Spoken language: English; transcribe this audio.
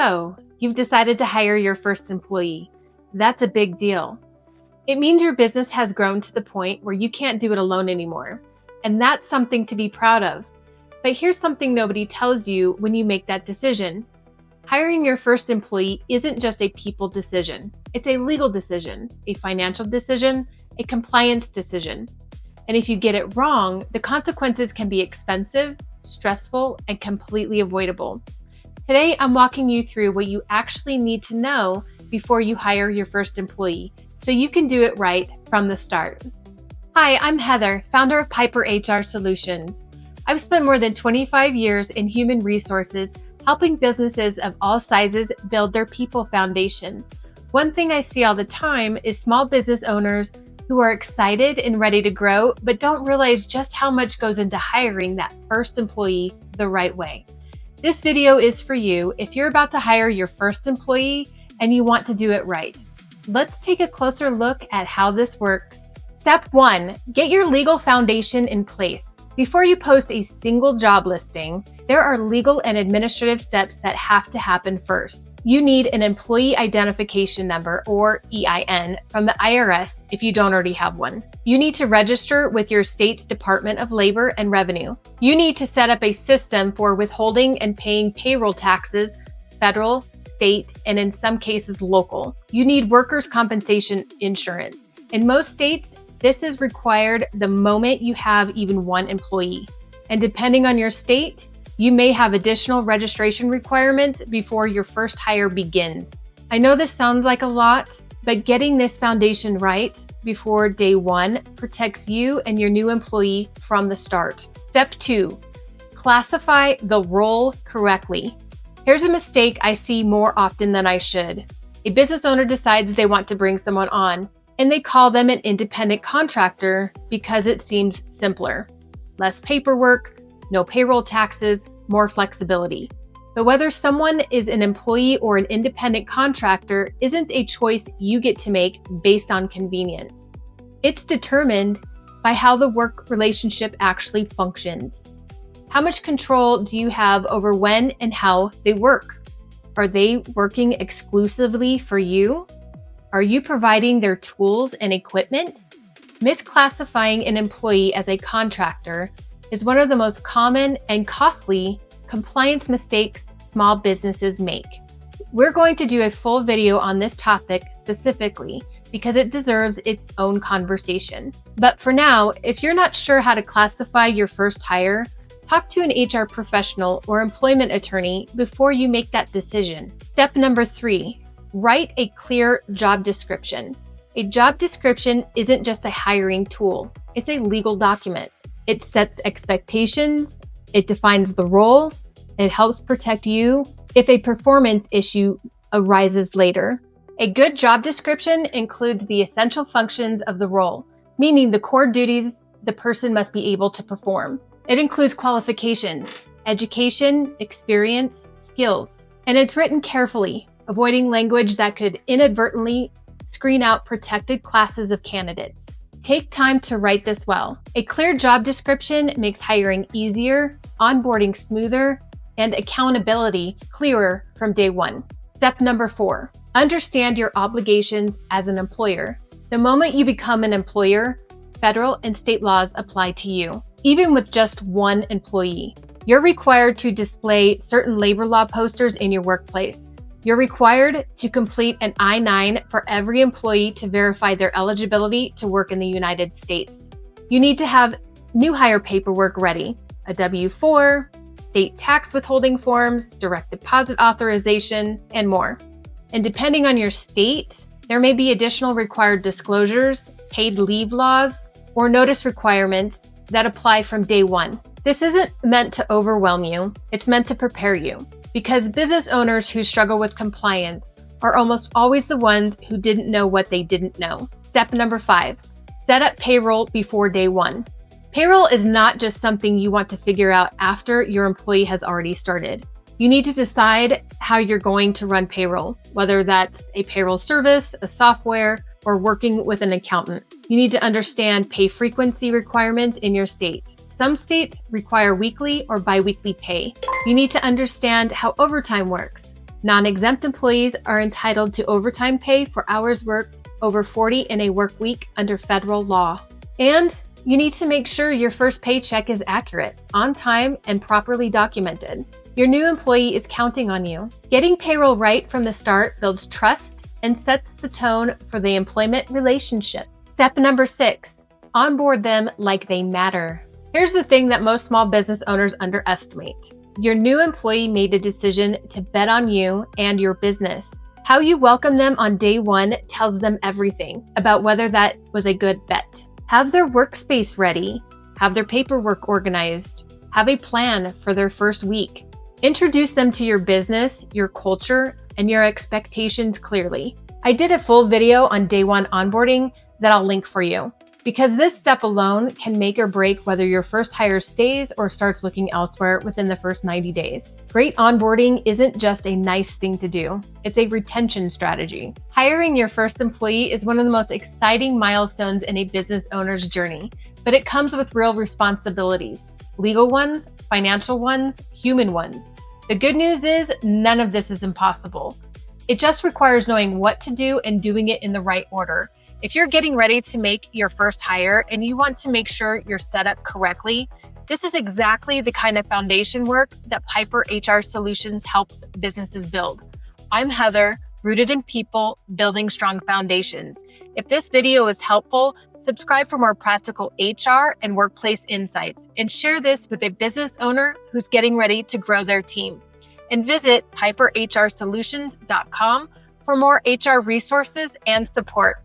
So, you've decided to hire your first employee. That's a big deal. It means your business has grown to the point where you can't do it alone anymore. And that's something to be proud of. But here's something nobody tells you when you make that decision. Hiring your first employee isn't just a people decision. It's a legal decision, a financial decision, a compliance decision. And if you get it wrong, the consequences can be expensive, stressful, and completely avoidable. Today, I'm walking you through what you actually need to know before you hire your first employee, so you can do it right from the start. Hi, I'm Heather, founder of Piper HR Solutions. I've spent more than 25 years in human resources, helping businesses of all sizes build their people foundation. One thing I see all the time is small business owners who are excited and ready to grow, but don't realize just how much goes into hiring that first employee the right way. This video is for you if you're about to hire your first employee and you want to do it right. Let's take a closer look at how this works. Step 1, get your legal foundation in place. Before you post a single job listing, there are legal and administrative steps that have to happen first. You need an employee identification number, or EIN, from the IRS if you don't already have one. You need to register with your state's Department of Labor and Revenue. You need to set up a system for withholding and paying payroll taxes, federal, state, and in some cases local. You need workers' compensation insurance. In most states, this is required the moment you have even one employee. And depending on your state, you may have additional registration requirements before your first hire begins. I know this sounds like a lot, but getting this foundation right before day one protects you and your new employee from the start. Step 2, classify the role correctly. Here's a mistake I see more often than I should. A business owner decides they want to bring someone on, and they call them an independent contractor because it seems simpler. Less paperwork, no payroll taxes, more flexibility. But whether someone is an employee or an independent contractor isn't a choice you get to make based on convenience. It's determined by how the work relationship actually functions. How much control do you have over when and how they work? Are they working exclusively for you? Are you providing their tools and equipment? Misclassifying an employee as a contractor is one of the most common and costly compliance mistakes small businesses make. We're going to do a full video on this topic specifically because it deserves its own conversation. But for now, if you're not sure how to classify your first hire, talk to an HR professional or employment attorney before you make that decision. Step number 3, write a clear job description. A job description isn't just a hiring tool, it's a legal document. It sets expectations, it defines the role, it helps protect you if a performance issue arises later. A good job description includes the essential functions of the role, meaning the core duties the person must be able to perform. It includes qualifications, education, experience, skills, and it's written carefully, avoiding language that could inadvertently screen out protected classes of candidates. Take time to write this well. A clear job description makes hiring easier, onboarding smoother, and accountability clearer from day one. Step number 4, understand your obligations as an employer. The moment you become an employer, federal and state laws apply to you. Even with just one employee, you're required to display certain labor law posters in your workplace. You're required to complete an I-9 for every employee to verify their eligibility to work in the United States. You need to have new hire paperwork ready, a W-4, state tax withholding forms, direct deposit authorization, and more. And depending on your state, there may be additional required disclosures, paid leave laws, or notice requirements that apply from day one. This isn't meant to overwhelm you, it's meant to prepare you. Because business owners who struggle with compliance are almost always the ones who didn't know what they didn't know. Step number 5, set up payroll before day one. Payroll is not just something you want to figure out after your employee has already started. You need to decide how you're going to run payroll, whether that's a payroll service, a software, or working with an accountant. You need to understand pay frequency requirements in your state. Some states require weekly or biweekly pay. You need to understand how overtime works. Non-exempt employees are entitled to overtime pay for hours worked over 40 in a work week under federal law. And you need to make sure your first paycheck is accurate, on time, and properly documented. Your new employee is counting on you. Getting payroll right from the start builds trust and sets the tone for the employment relationship. Step number 6, onboard them like they matter. Here's the thing that most small business owners underestimate. Your new employee made a decision to bet on you and your business. How you welcome them on day one tells them everything about whether that was a good bet. Have their workspace ready. Have their paperwork organized. Have a plan for their first week. Introduce them to your business, your culture, and your expectations clearly. I did a full video on day one onboarding that I'll link for you, because this step alone can make or break whether your first hire stays or starts looking elsewhere within the first 90 days. Great onboarding isn't just a nice thing to do, it's a retention strategy. Hiring your first employee is one of the most exciting milestones in a business owner's journey, but it comes with real responsibilities. Legal ones, financial ones, human ones. The good news is none of this is impossible. It just requires knowing what to do and doing it in the right order. If you're getting ready to make your first hire and you want to make sure you're set up correctly, this is exactly the kind of foundation work that Piper HR Solutions helps businesses build. I'm Heather, rooted in people, building strong foundations. If this video is helpful, subscribe for more practical HR and workplace insights, and share this with a business owner who's getting ready to grow their team. And visit piperhrsolutions.com for more HR resources and support.